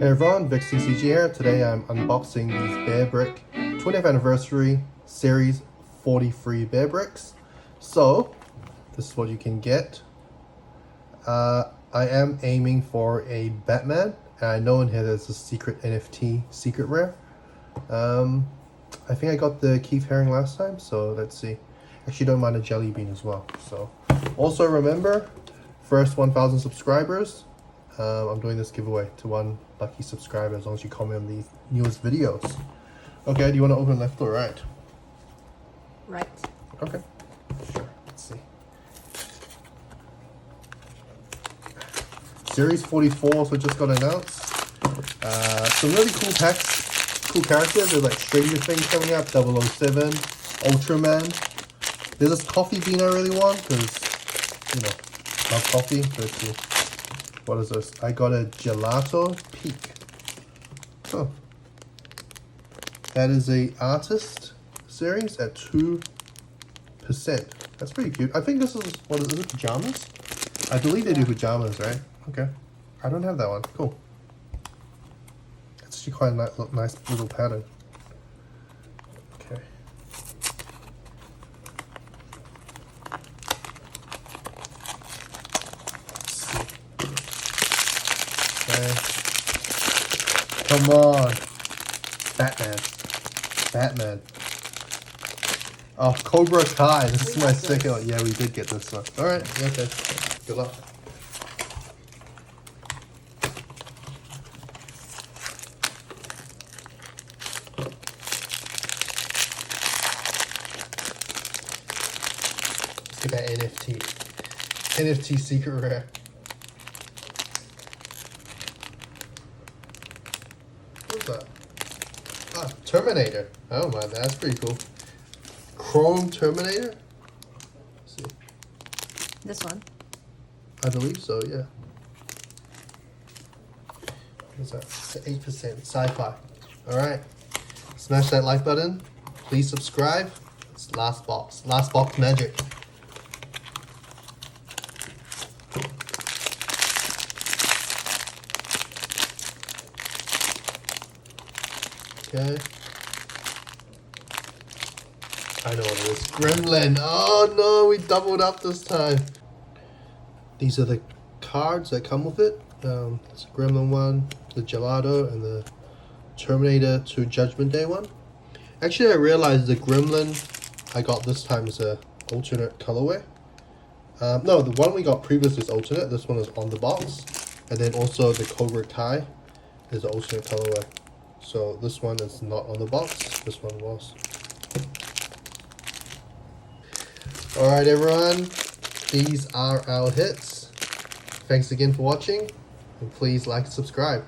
Hey everyone, Vic CCG here. Today I'm unboxing these Bearbrick 20th anniversary series 43 Bearbricks. So, this is what you can get. I am aiming for a Batman, and I know in here there's a secret NFT secret rare. I think I got the Keith Haring last time, so let's see. Actually, don't mind a JellyBean as well. So, also remember, first 1,000 subscribers, I'm doing this giveaway to one lucky subscriber as long as you comment on the newest videos. Okay, do you want to open left or right? Right. Okay. Sure. Let's see. Series 44 also just got announced. Some really cool packs, cool characters. There's like Stranger Things coming up, 007, Ultraman. There's this coffee bean I really want because, you know, love coffee. Let's see. What is this? I got a Gelato Pique. Oh. That is a artist series at 2%. That's pretty cute. I think this is, what is it, pajamas? I believe they do pajamas, right? Okay. I don't have that one. Cool. It's actually quite a nice little pattern. Okay. Okay. Come on. Batman. Oh, Cobra Kai. This is my second one. Yeah, we did get this one. Alright, okay. Good luck. Let's get that NFT. NFT secret rare. What's that? Ah, Terminator. Oh my, that's pretty cool. Chrome Terminator? Let's see. This one. I believe so, yeah. What's that? It's 8% sci-fi. Alright. Smash that like button. Please subscribe. It's last box. Last box magic. Okay. I know what it is. Gremlin. Oh no, we doubled up this time. These are the cards that come with it. It's a Gremlin one, the Gelato, and the Terminator 2 Judgment Day one. Actually, I realized the Gremlin I got this time is a alternate colorway. No, the one we got previously is alternate. This one is on the box. And then also the Cobra Kai is the alternate colorway. So this one is not on the box, this one was. Alright everyone, these are our hits. Thanks again for watching, and please like and subscribe.